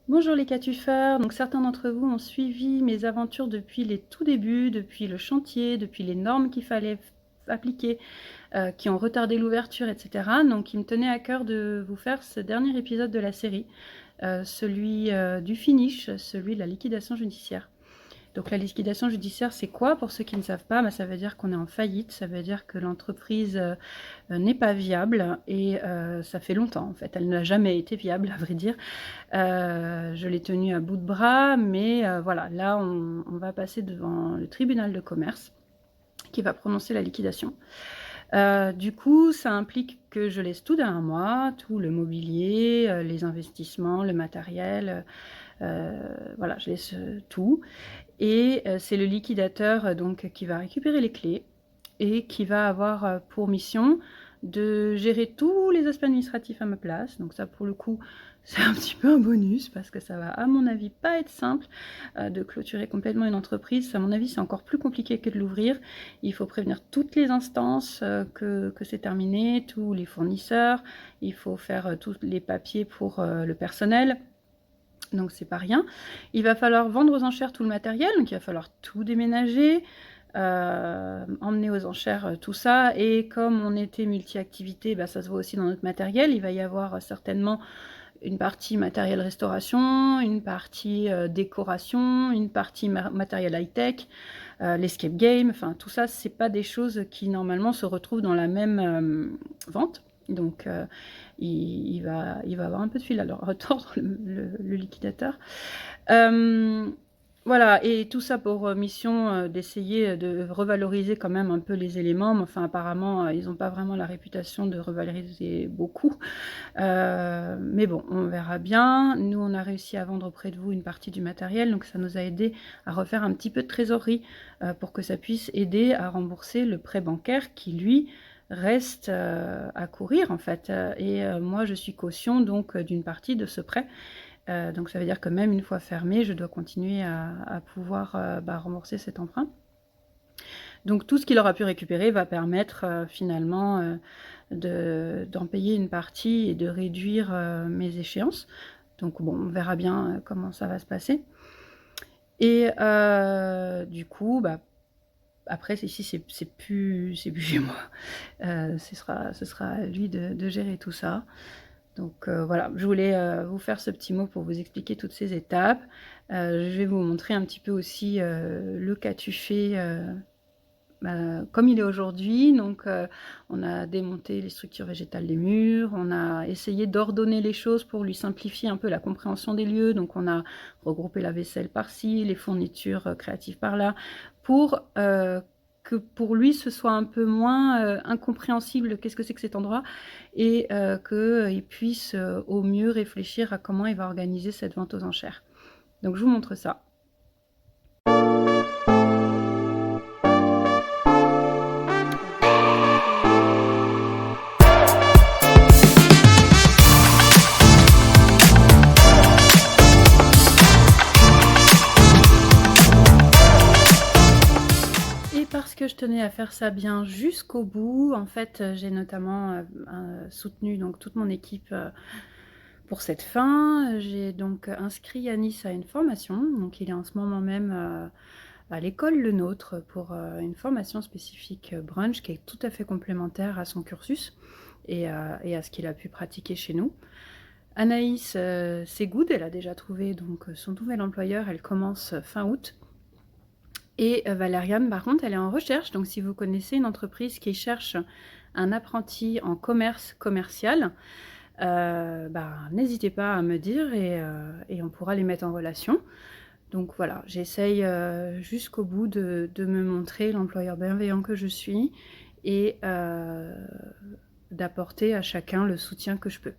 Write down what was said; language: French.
Bonjour les catufeurs, donc certains d'entre vous ont suivi mes aventures depuis les tout débuts, depuis le chantier, depuis les normes qu'il fallait appliquer, qui ont retardé l'ouverture, etc. Donc il me tenait à cœur de vous faire ce dernier épisode de la série, celui du finish, celui de la liquidation judiciaire. Donc la liquidation judiciaire, c'est quoi? Pour ceux qui ne savent pas, ça veut dire qu'on est en faillite, ça veut dire que l'entreprise n'est pas viable et ça fait longtemps en fait, elle n'a jamais été viable à vrai dire. Je l'ai tenue à bout de bras, mais voilà, là on va passer devant le tribunal de commerce qui va prononcer la liquidation. Du coup, ça implique que je laisse tout derrière moi, tout le mobilier, les investissements, le matériel, voilà, je laisse tout. Et c'est le liquidateur donc qui va récupérer les clés et qui va avoir pour mission de gérer tous les aspects administratifs à ma place. Donc ça, pour le coup, c'est un petit peu un bonus parce que ça va, à mon avis, pas être simple de clôturer complètement une entreprise. À mon avis, c'est encore plus compliqué que de l'ouvrir. Il faut prévenir toutes les instances que c'est terminé, tous les fournisseurs. Il faut faire tous les papiers pour le personnel. Donc c'est pas rien. Il va falloir vendre aux enchères tout le matériel, donc il va falloir tout déménager, emmener aux enchères tout ça. Et comme on était multi-activité, ça se voit aussi dans notre matériel. Il va y avoir certainement une partie matériel restauration, une partie décoration, une partie matériel high-tech, l'escape game, enfin tout ça, c'est pas des choses qui normalement se retrouvent dans la même vente. Donc il va avoir un peu de fil à leur retordre, le liquidateur. Voilà, et tout ça pour mission d'essayer de revaloriser quand même un peu les éléments, mais enfin apparemment ils n'ont pas vraiment la réputation de revaloriser beaucoup. Mais bon, on verra bien. Nous, on a réussi à vendre auprès de vous une partie du matériel, donc ça nous a aidé à refaire un petit peu de trésorerie pour que ça puisse aider à rembourser le prêt bancaire qui, lui, reste à courir en fait. Et moi, je suis caution donc d'une partie de ce prêt. Donc ça veut dire que même une fois fermé, je dois continuer à pouvoir rembourser cet emprunt. Donc tout ce qu'il aura pu récupérer va permettre finalement d'en payer une partie et de réduire mes échéances. Donc bon, on verra bien comment ça va se passer. Et du coup, après, ici, c'est plus chez moi. Ce sera à lui de gérer tout ça. Donc voilà, je voulais vous faire ce petit mot pour vous expliquer toutes ces étapes. Je vais vous montrer un petit peu aussi le qu'a-tu fait comme il est aujourd'hui. Donc on a démonté les structures végétales des murs, on a essayé d'ordonner les choses pour lui simplifier un peu la compréhension des lieux. Donc on a regroupé la vaisselle par-ci, les fournitures créatives par-là, pour que pour lui ce soit un peu moins incompréhensible qu'est-ce que c'est que cet endroit, et qu'il puisse au mieux réfléchir à comment il va organiser cette vente aux enchères. Donc je vous montre ça. Et parce que je tenais à faire ça bien jusqu'au bout, en fait, j'ai notamment soutenu donc toute mon équipe pour cette fin. J'ai donc inscrit Anis à une formation, donc il est en ce moment même à l'école Le Nôtre pour une formation spécifique brunch qui est tout à fait complémentaire à son cursus et à ce qu'il a pu pratiquer chez nous. Anaïs, c'est good, elle a déjà trouvé donc son nouvel employeur, elle commence fin août. Et Valériane, par contre, elle est en recherche. Donc, si vous connaissez une entreprise qui cherche un apprenti en commerce commercial, n'hésitez pas à me dire et on pourra les mettre en relation. Donc voilà, j'essaye jusqu'au bout de me montrer l'employeur bienveillant que je suis et d'apporter à chacun le soutien que je peux.